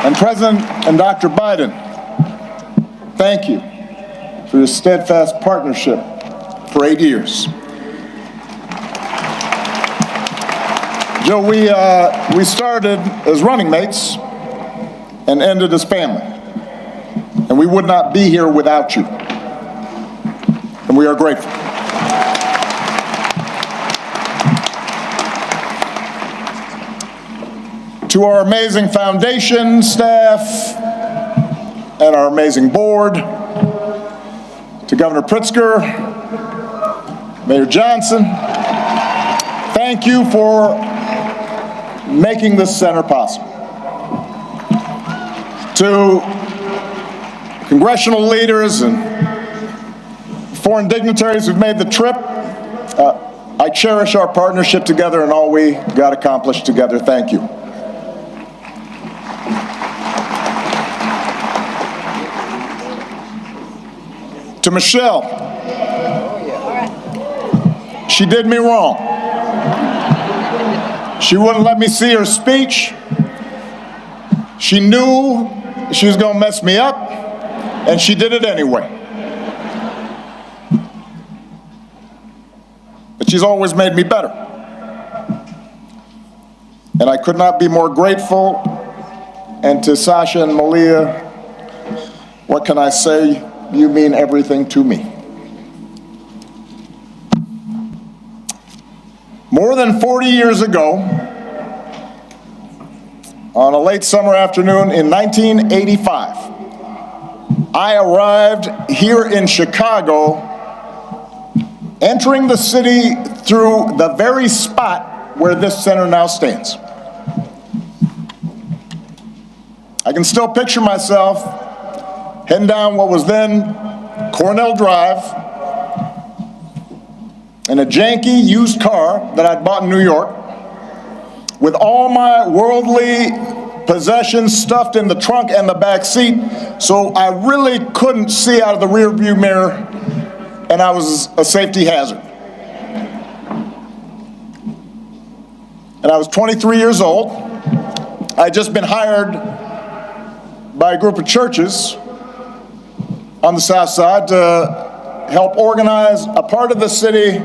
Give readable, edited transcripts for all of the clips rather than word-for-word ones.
And President and Dr. Biden, thank you for your steadfast partnership for 8 years. Joe, we started as running mates and ended as family. And we would not be here without you. And we are grateful. To our amazing foundation staff and our amazing board, to Governor Pritzker, Mayor Johnson, thank you for making this center possible. To congressional leaders and foreign dignitaries who've made the trip, I cherish our partnership together and all we got accomplished together. Thank you. To Michelle, she did me wrong. She wouldn't let me see her speech. She knew she was going to mess me up, and she did it anyway. But she's always made me better. And I could not be more grateful. And to Sasha and Malia, what can I say? You mean everything to me. More than 40 years ago, on a late summer afternoon in 1985, I arrived here in Chicago, entering the city through the very spot where this center now stands. I can still picture myself heading down what was then Cornell Drive in a janky used car that I'd bought in New York, with all my worldly possessions stuffed in the trunk and the back seat, so I really couldn't see out of the rearview mirror, and I was a safety hazard. And I was 23 years old. I'd just been hired by a group of churches on the South Side to help organize a part of the city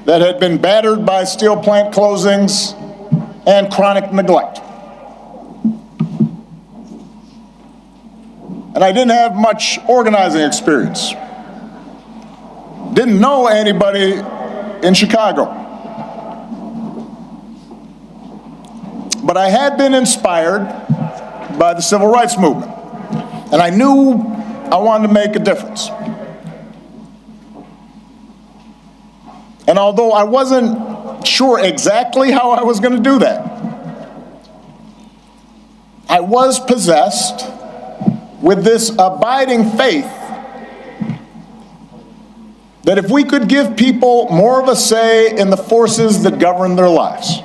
that had been battered by steel plant closings and chronic neglect. And I didn't have much organizing experience. Didn't know anybody in Chicago. But I had been inspired by the civil rights movement, and I knew I wanted to make a difference. And although I wasn't sure exactly how I was going to do that, I was possessed with this abiding faith that if we could give people more of a say in the forces that govern their lives,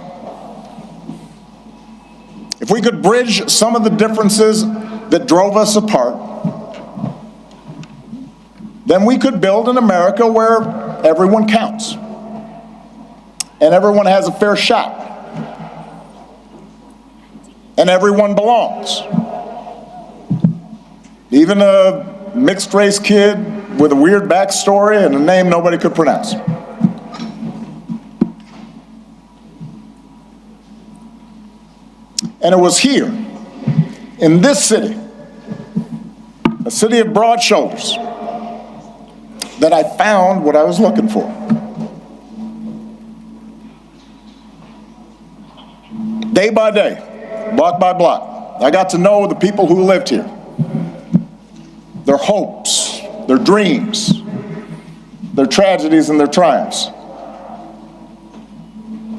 if we could bridge some of the differences that drove us apart, then we could build an America where everyone counts and everyone has a fair shot and everyone belongs. Even a mixed-race kid with a weird backstory and a name nobody could pronounce. And it was here, in this city, a city of broad shoulders, that I found what I was looking for. Day by day, block by block, I got to know the people who lived here, their hopes, their dreams, their tragedies and their triumphs.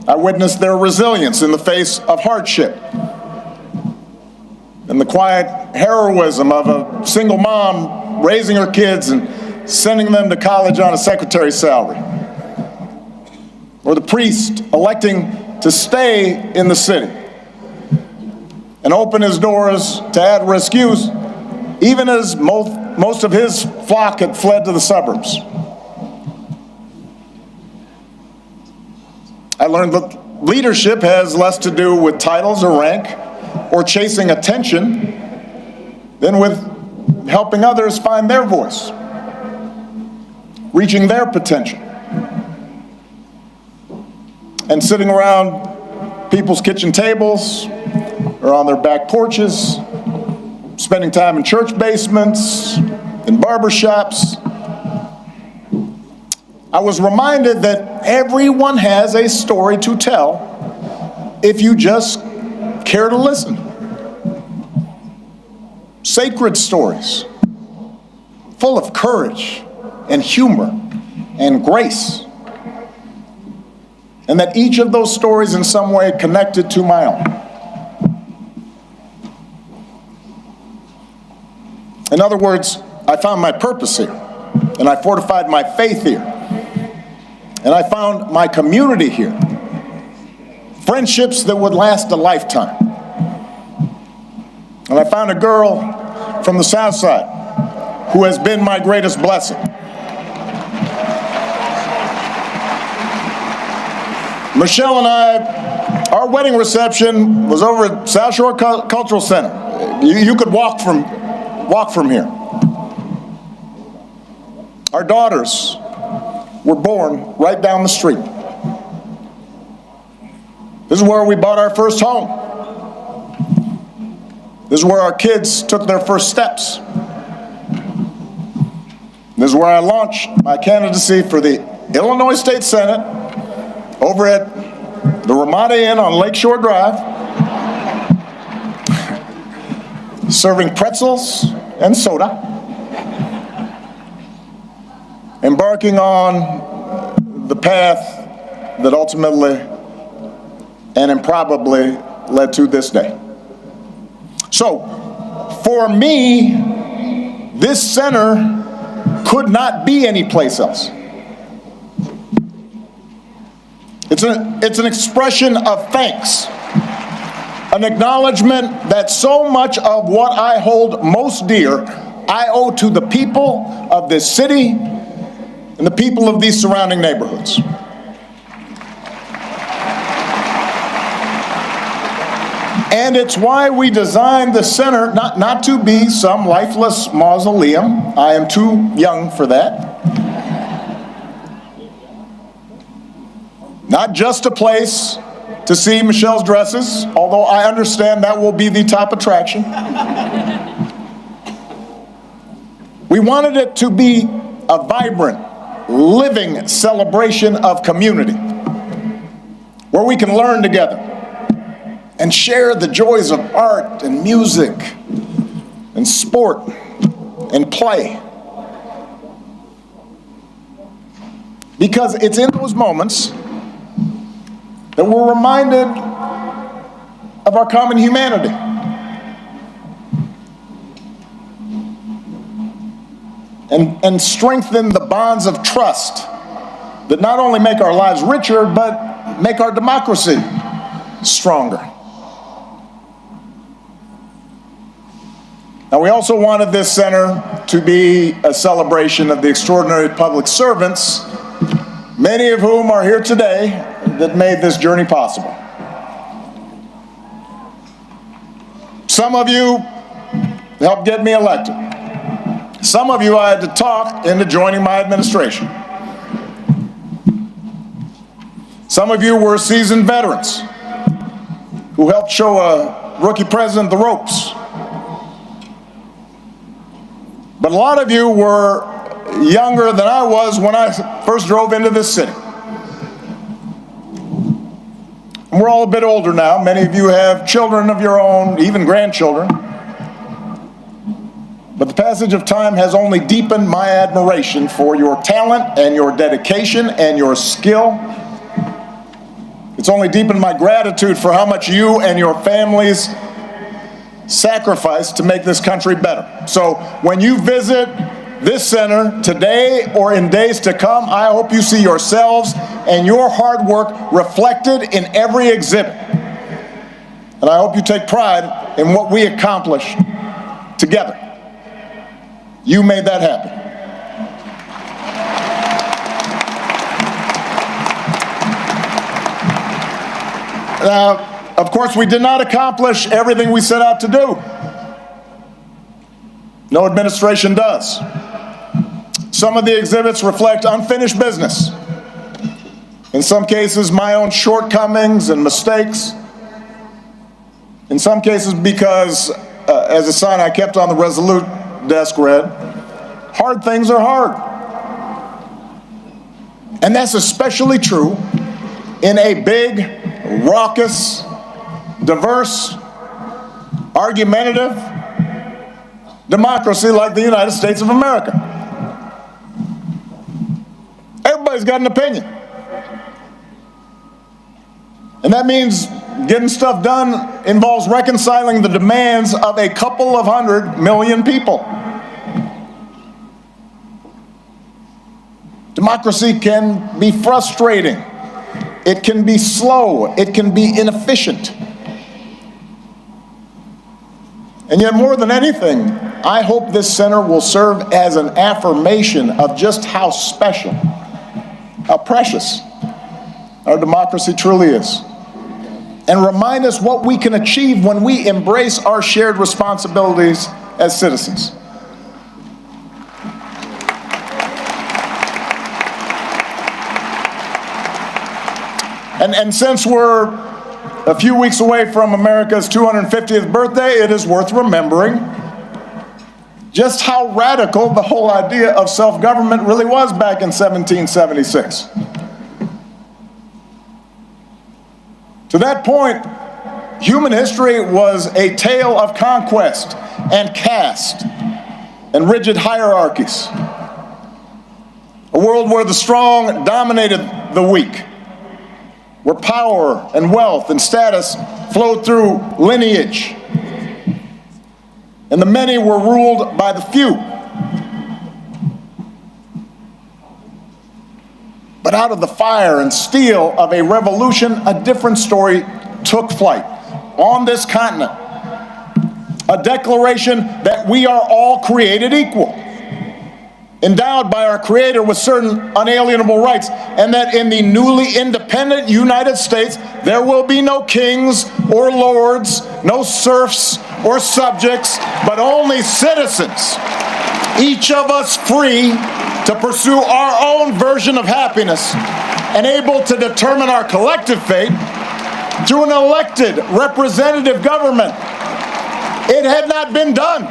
I witnessed their resilience in the face of hardship and the quiet heroism of a single mom raising her kids and sending them to college on a secretary's salary, or the priest electing to stay in the city and open his doors to at-risk youth, even as most of his flock had fled to the suburbs. I learned that leadership has less to do with titles or rank or chasing attention than with helping others find their voice, reaching their potential, and sitting around people's kitchen tables or on their back porches, spending time in church basements, in barbershops. I was reminded that everyone has a story to tell if you just care to listen. Sacred stories, full of courage and humor and grace, and that each of those stories in some way connected to my own. In other words, I found my purpose here, and I fortified my faith here, and I found my community here, friendships that would last a lifetime. And I found a girl from the South Side who has been my greatest blessing. Michelle and I, our wedding reception was over at South Shore Cultural Center. You could walk from here. Our daughters were born right down the street. This is where we bought our first home. This is where our kids took their first steps. This is where I launched my candidacy for the Illinois State Senate over at the Ramada Inn on Lakeshore Drive, serving pretzels and soda, embarking on the path that ultimately and improbably led to this day. So, for me, this center could not be any place else. It's an expression of thanks, an acknowledgement that so much of what I hold most dear I owe to the people of this city and the people of these surrounding neighborhoods. And it's why we designed the center not to be some lifeless mausoleum. I am too young for that. Not just a place to see Michelle's dresses, although I understand that will be the top attraction. We wanted it to be a vibrant, living celebration of community, where we can learn together and share the joys of art and music and sport and play. Because it's in those moments that we're reminded of our common humanity. And strengthen the bonds of trust that not only make our lives richer, but make our democracy stronger. Now, we also wanted this center to be a celebration of the extraordinary public servants, many of whom are here today, that made this journey possible. Some of you helped get me elected. Some of you I had to talk into joining my administration. Some of you were seasoned veterans who helped show a rookie president the ropes. But a lot of you were younger than I was when I first drove into this city. And we're all a bit older now. Many of you have children of your own, even grandchildren. But the passage of time has only deepened my admiration for your talent and your dedication and your skill. It's only deepened my gratitude for how much you and your families sacrifice to make this country better. So when you visit this center today or in days to come, I hope you see yourselves and your hard work reflected in every exhibit. And I hope you take pride in what we accomplished together. You made that happen. Now, Of course, we did not accomplish everything we set out to do. No administration does. Some of the exhibits reflect unfinished business. In some cases, my own shortcomings and mistakes. In some cases, because, as a sign I kept on the Resolute desk read, hard things are hard. And that's especially true in a big, raucous, diverse, argumentative democracy like the United States of America. Everybody's got an opinion. And that means getting stuff done involves reconciling the demands of a couple of 100 million people. Democracy can be frustrating. It can be slow. It can be inefficient. And yet, more than anything, I hope this center will serve as an affirmation of just how special, how precious our democracy truly is, and remind us what we can achieve when we embrace our shared responsibilities as citizens. And since we're a few weeks away from America's 250th birthday, it is worth remembering just how radical the whole idea of self-government really was back in 1776. To that point, human history was a tale of conquest and caste and rigid hierarchies. A world where the strong dominated the weak, where power and wealth and status flowed through lineage, and the many were ruled by the few. But out of the fire and steel of a revolution, a different story took flight on this continent. A declaration that we are all created equal, endowed by our Creator with certain unalienable rights, and that in the newly independent United States, there will be no kings or lords, no serfs or subjects, but only citizens, each of us free to pursue our own version of happiness and able to determine our collective fate through an elected representative government. It had not been done.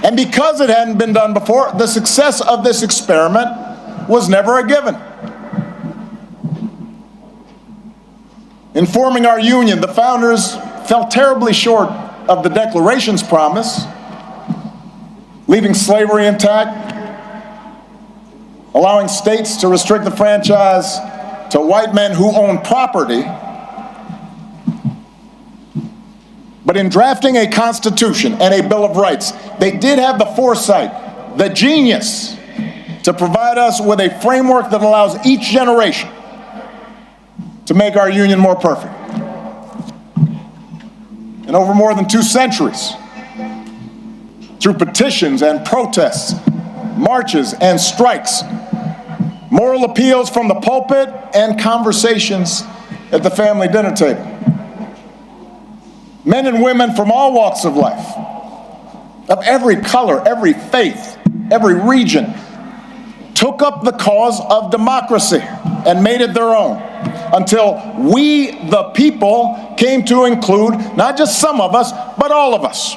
And because it hadn't been done before, the success of this experiment was never a given. In forming our union, the founders fell terribly short of the Declaration's promise, leaving slavery intact, allowing states to restrict the franchise to white men who own property. But in drafting a Constitution and a Bill of Rights, they did have the foresight, the genius, to provide us with a framework that allows each generation to make our union more perfect. And over more than 2 centuries, through petitions and protests, marches and strikes, moral appeals from the pulpit, and conversations at the family dinner table, men and women from all walks of life, of every color, every faith, every region, took up the cause of democracy and made it their own, until we, the people, came to include not just some of us, but all of us.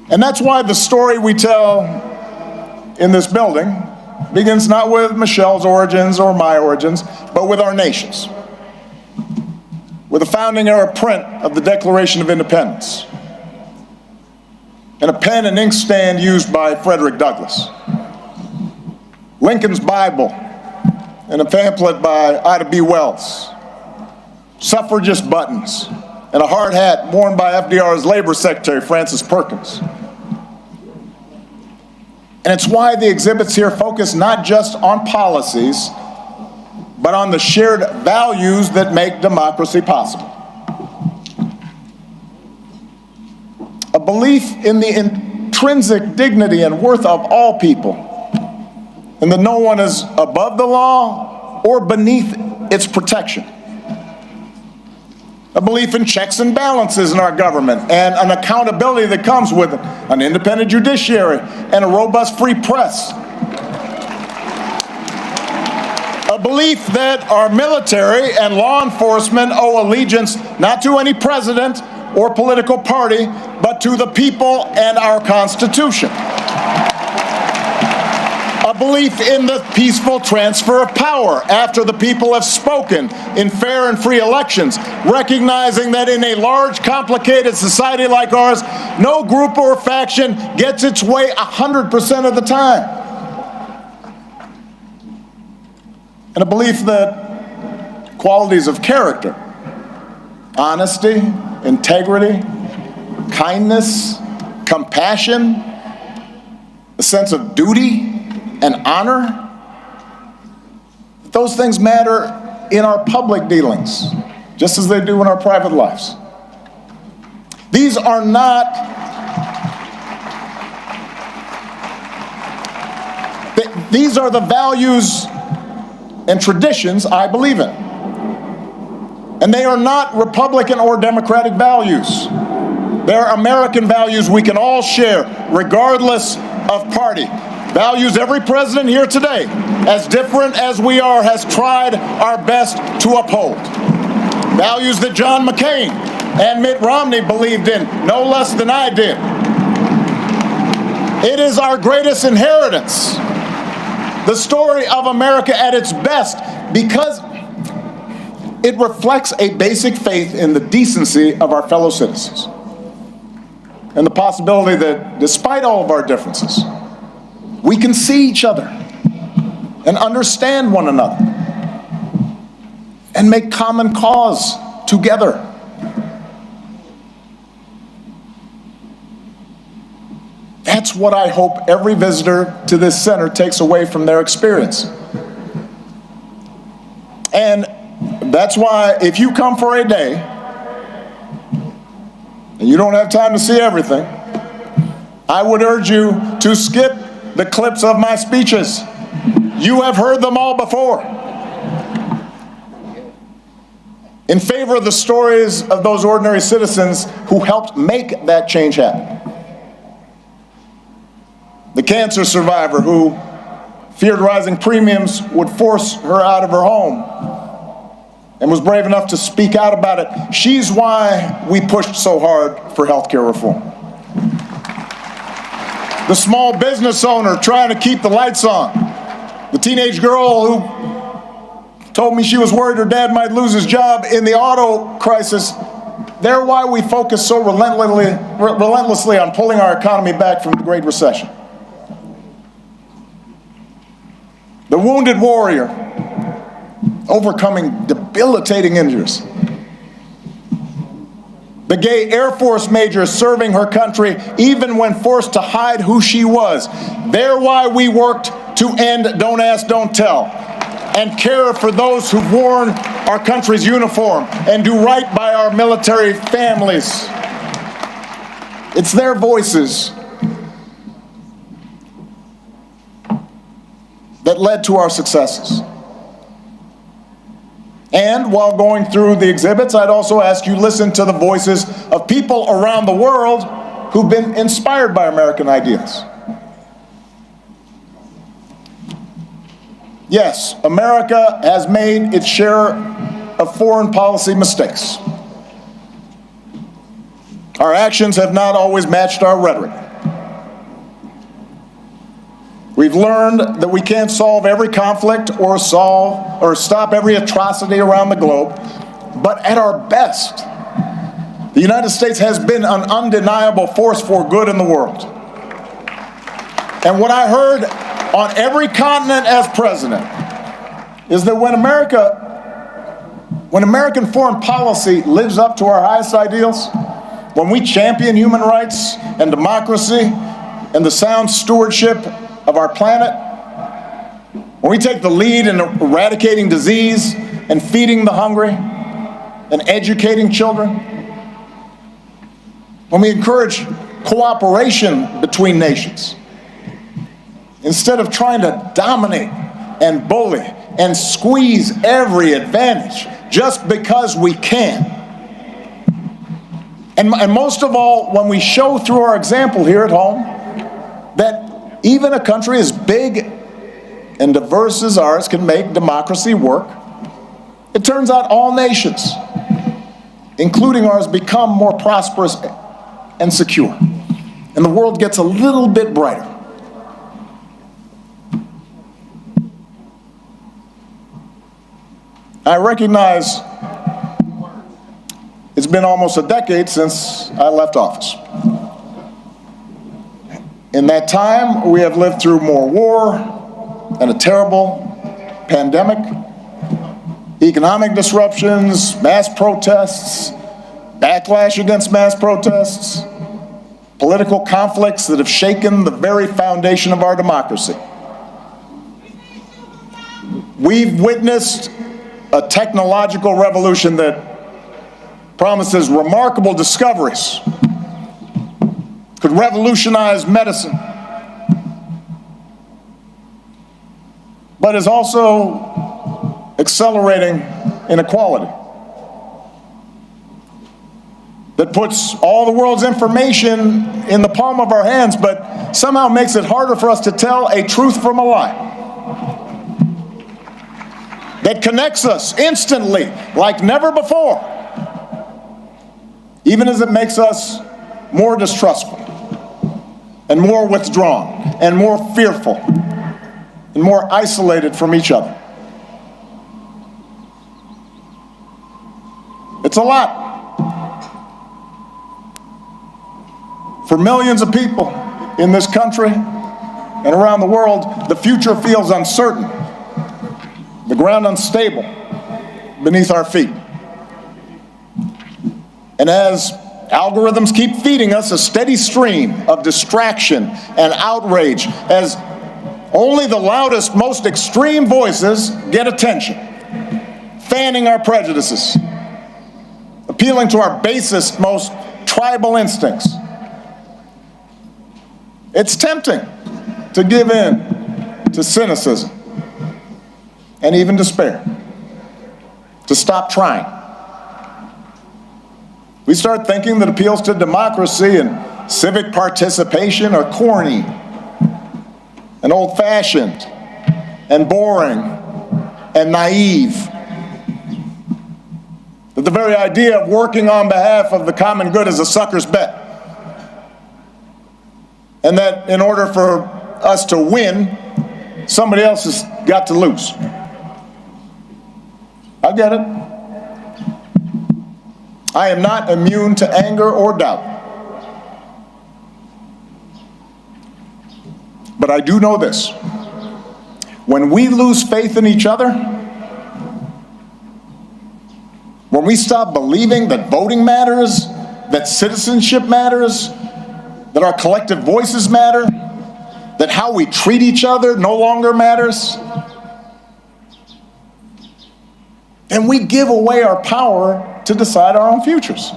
And that's why the story we tell in this building begins not with Michelle's origins or my origins, but with our nation's, with a founding era print of the Declaration of Independence, and a pen and inkstand used by Frederick Douglass, Lincoln's Bible, and a pamphlet by Ida B. Wells, suffragist buttons, and a hard hat worn by FDR's Labor Secretary, Francis Perkins. And it's why the exhibits here focus not just on policies, but on the shared values that make democracy possible. A belief in the intrinsic dignity and worth of all people, and that no one is above the law or beneath its protection. A belief in checks and balances in our government and an accountability that comes with it, an independent judiciary and a robust free press. A belief that our military and law enforcement owe allegiance not to any president or political party, but to the people and our Constitution. A belief in the peaceful transfer of power after the people have spoken in fair and free elections, recognizing that in a large, complicated society like ours, no group or faction gets its way 100% of the time. And a belief that qualities of character, honesty, integrity, kindness, compassion, a sense of duty and honor, those things matter in our public dealings, just as they do in our private lives. These are not, these are the values and traditions I believe in. And they are not Republican or Democratic values. They're American values we can all share, regardless of party. Values every president here today, as different as we are, has tried our best to uphold. Values that John McCain and Mitt Romney believed in no less than I did. It is our greatest inheritance, the story of America at its best, because it reflects a basic faith in the decency of our fellow citizens and the possibility that, despite all of our differences, we can see each other and understand one another and make common cause together. That's what I hope every visitor to this center takes away from their experience. And that's why if you come for a day and you don't have time to see everything, I would urge you to skip the clips of my speeches. You have heard them all before. In favor of the stories of those ordinary citizens who helped make that change happen. The cancer survivor who feared rising premiums would force her out of her home and was brave enough to speak out about it. She's why we pushed so hard for health care reform. The small business owner trying to keep the lights on. The teenage girl who told me she was worried her dad might lose his job in the auto crisis. They're why we focus so relentlessly on pulling our economy back from the Great Recession. The wounded warrior overcoming debilitating injuries. The gay Air Force major serving her country even when forced to hide who she was. They're why we worked to end Don't Ask, Don't Tell and care for those who've worn our country's uniform and do right by our military families. It's their voices that led to our successes. And while going through the exhibits, I'd also ask you to listen to the voices of people around the world who've been inspired by American ideas. Yes, America has made its share of foreign policy mistakes. Our actions have not always matched our rhetoric. We've learned that we can't solve every conflict or stop every atrocity around the globe, but at our best, the United States has been an undeniable force for good in the world. And what I heard on every continent as president is that when American foreign policy lives up to our highest ideals, when we champion human rights and democracy and the sound stewardship of our planet, when we take the lead in eradicating disease and feeding the hungry and educating children, when we encourage cooperation between nations. Instead of trying to dominate and bully and squeeze every advantage just because we can. And most of all, when we show through our example here at home that even a country as big and diverse as ours can make democracy work, it turns out all nations, including ours, become more prosperous and secure. And the world gets a little bit brighter. I recognize it's been almost a decade since I left office. In that time, we have lived through more war and a terrible pandemic, economic disruptions, mass protests, backlash against mass protests, political conflicts that have shaken the very foundation of our democracy. We've witnessed a technological revolution that promises remarkable discoveries, could revolutionize medicine, but is also accelerating inequality, that puts all the world's information in the palm of our hands, but somehow makes it harder for us to tell a truth from a lie, that connects us instantly like never before, even as it makes us more distrustful and more withdrawn and more fearful and more isolated from each other. It's a lot. For millions of people in this country and around the world, the future feels uncertain, the ground unstable beneath our feet. And as algorithms keep feeding us a steady stream of distraction and outrage, as only the loudest, most extreme voices get attention, fanning our prejudices, appealing to our basest, most tribal instincts, it's tempting to give in to cynicism and even despair, to stop trying. We start thinking that appeals to democracy and civic participation are corny and old-fashioned and boring and naive. That the very idea of working on behalf of the common good is a sucker's bet. And that in order for us to win, somebody else has got to lose. I get it. I am not immune to anger or doubt. But I do know this. When we lose faith in each other, when we stop believing that voting matters, that citizenship matters, that our collective voices matter, that how we treat each other no longer matters, then we give away our power to decide our own futures.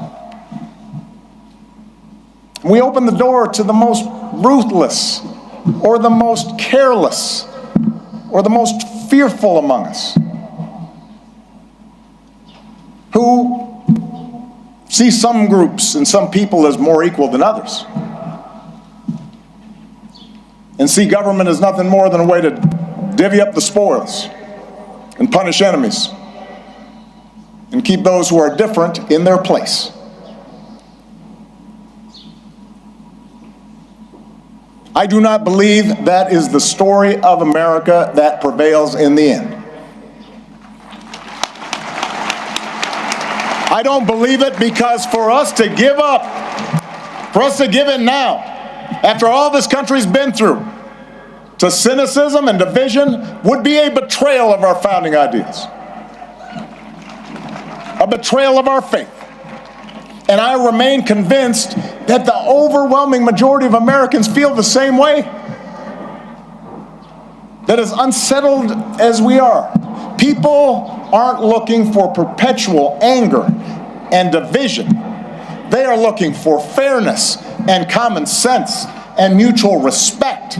We open the door to the most ruthless, or the most careless, or the most fearful among us, who see some groups and some people as more equal than others, and see government as nothing more than a way to divvy up the spoils and punish enemies and keep those who are different in their place. I do not believe that is the story of America that prevails in the end. I don't believe it because for us to give up, for us to give in now, after all this country's been through, to cynicism and division would be a betrayal of our founding ideas, a betrayal of our faith. And I remain convinced that the overwhelming majority of Americans feel the same way. That as unsettled as we are, people aren't looking for perpetual anger and division. They are looking for fairness and common sense and mutual respect,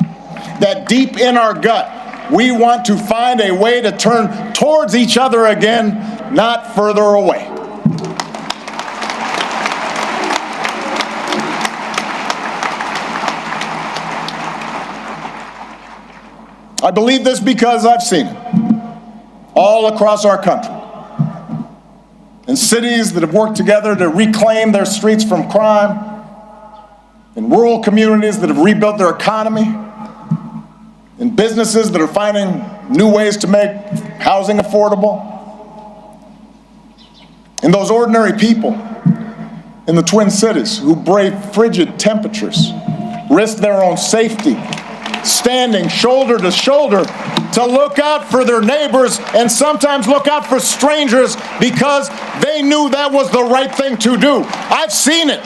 that deep in our gut, we want to find a way to turn towards each other again, not further away. I believe this because I've seen it all across our country. In cities that have worked together to reclaim their streets from crime, in rural communities that have rebuilt their economy, in businesses that are finding new ways to make housing affordable, in those ordinary people in the Twin Cities who brave frigid temperatures, risk their own safety, standing shoulder to shoulder to look out for their neighbors and sometimes look out for strangers because they knew that was the right thing to do. I've seen it.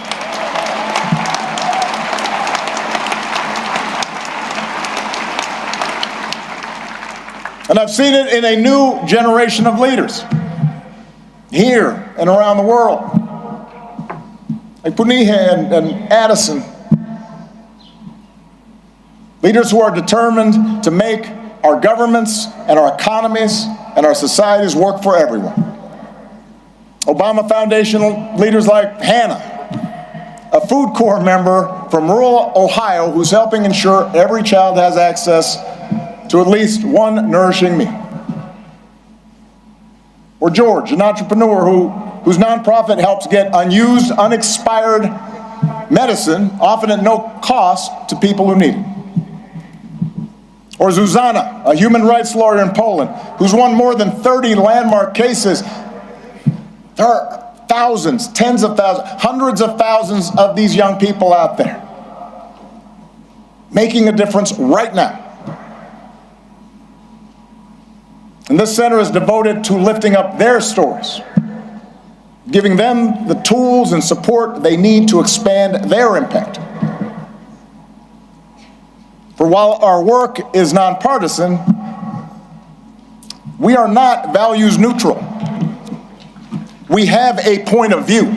And I've seen it in a new generation of leaders here and around the world, like Puniha and Addison. Leaders who are determined to make our governments and our economies and our societies work for everyone. Obama Foundation leaders like Hannah, a Food Corps member from rural Ohio who's helping ensure every child has access to at least one nourishing meal. Or George, an entrepreneur whose nonprofit helps get unused, unexpired medicine, often at no cost, to people who need it. Or Zuzana, a human rights lawyer in Poland, who's won more than 30 landmark cases. There are thousands, tens of thousands, hundreds of thousands of these young people out there making a difference right now. And this center is devoted to lifting up their stories, giving them the tools and support they need to expand their impact. For while our work is nonpartisan, we are not values neutral. We have a point of view.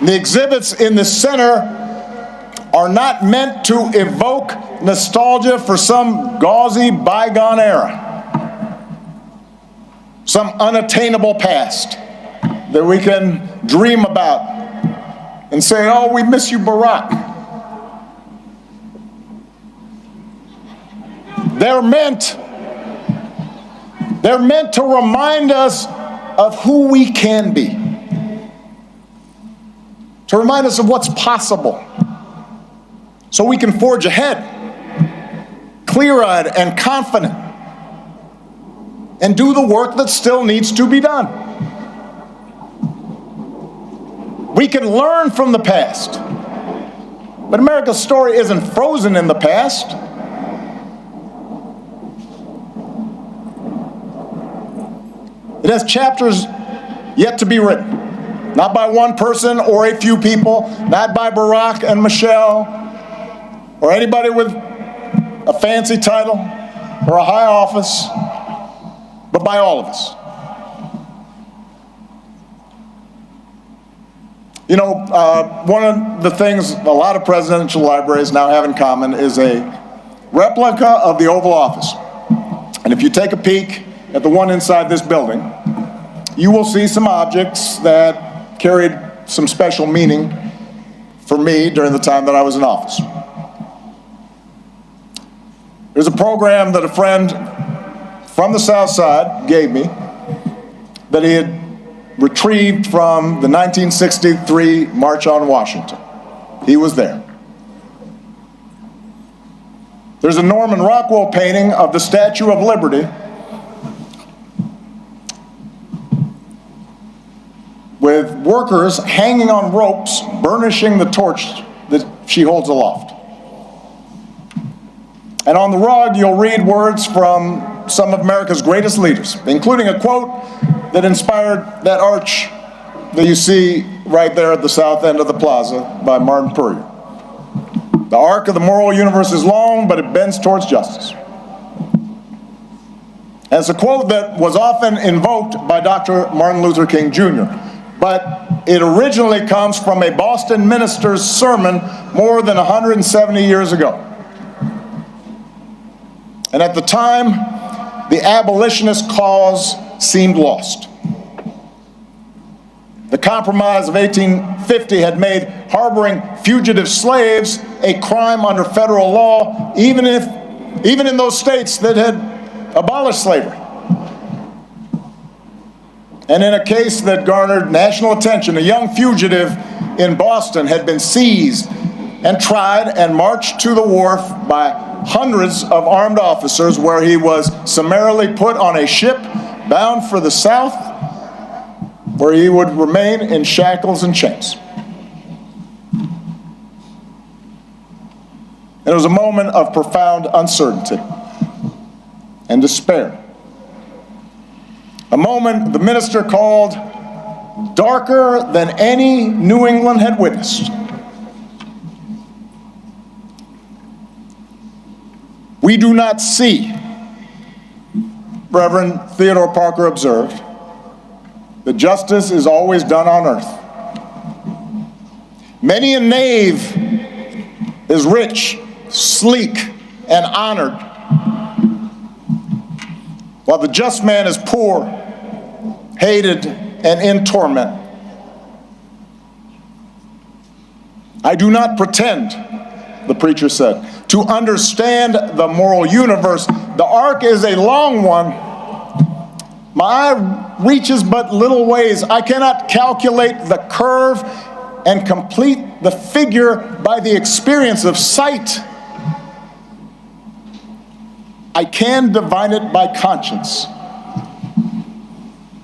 The exhibits in the center are not meant to evoke nostalgia for some gauzy bygone era, some unattainable past that we can dream about and say, oh, we miss you, Barack. They're meant to remind us of who we can be, to remind us of what's possible, so we can forge ahead, clear-eyed and confident, and do the work that still needs to be done. We can learn from the past, but America's story isn't frozen in the past. It has chapters yet to be written, not by one person or a few people, not by Barack and Michelle, or anybody with a fancy title or a high office, but by all of us. You know, one of the things a lot of presidential libraries now have in common is a replica of the Oval Office. And if you take a peek at the one inside this building, you will see some objects that carried some special meaning for me during the time that I was in office. There's a program that a friend from the South Side gave me that he had retrieved from the 1963 March on Washington. He was there. There's a Norman Rockwell painting of the Statue of Liberty with workers hanging on ropes, burnishing the torch that she holds aloft. And on the rug, you'll read words from some of America's greatest leaders, including a quote that inspired that arch that you see right there at the south end of the plaza by Martin Puryear. The arc of the moral universe is long, but it bends towards justice. And it's a quote that was often invoked by Dr. Martin Luther King Jr., but it originally comes from a Boston minister's sermon more than 170 years ago. And at the time, the abolitionist cause seemed lost. The Compromise of 1850 had made harboring fugitive slaves a crime under federal law, even in those states that had abolished slavery. And in a case that garnered national attention, a young fugitive in Boston had been seized and tried and marched to the wharf by hundreds of armed officers, where he was summarily put on a ship bound for the South, where he would remain in shackles and chains. It was a moment of profound uncertainty and despair. A moment the minister called darker than any New England had witnessed. We do not see, Reverend Theodore Parker observed, that justice is always done on earth. Many a knave is rich, sleek, and honored, while the just man is poor, hated, and in torment. I do not pretend, the preacher said, to understand the moral universe. The arc is a long one. My eye reaches but little ways. I cannot calculate the curve and complete the figure by the experience of sight. I can divine it by conscience.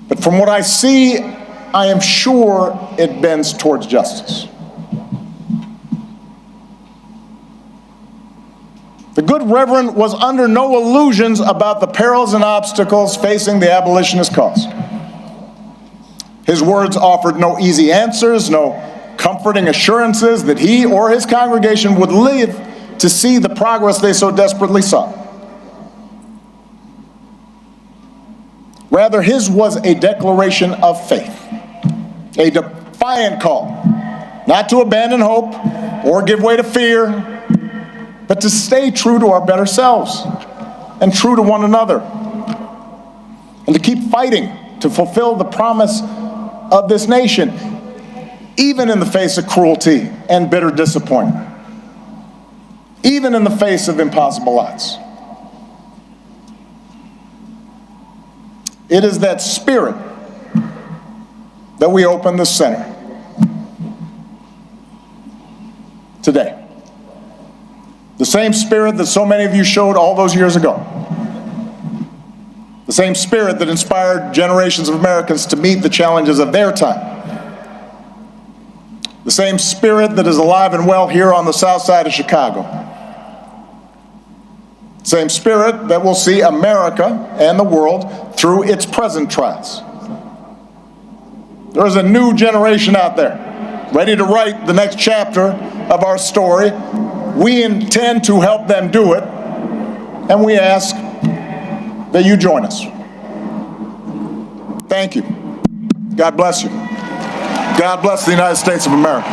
But from what I see, I am sure it bends towards justice. The good Reverend was under no illusions about the perils and obstacles facing the abolitionist cause. His words offered no easy answers, no comforting assurances that he or his congregation would live to see the progress they so desperately sought. Rather, his was a declaration of faith, a defiant call, not to abandon hope or give way to fear, but to stay true to our better selves and true to one another, and to keep fighting to fulfill the promise of this nation, even in the face of cruelty and bitter disappointment, even in the face of impossible odds. It is that spirit that we open the center today. The same spirit that so many of you showed all those years ago. The same spirit that inspired generations of Americans to meet the challenges of their time. The same spirit that is alive and well here on the south side of Chicago. The same spirit that will see America and the world through its present trials. There is a new generation out there, ready to write the next chapter of our story. We intend to help them do it, and we ask that you join us. Thank you. God bless you. God bless the United States of America.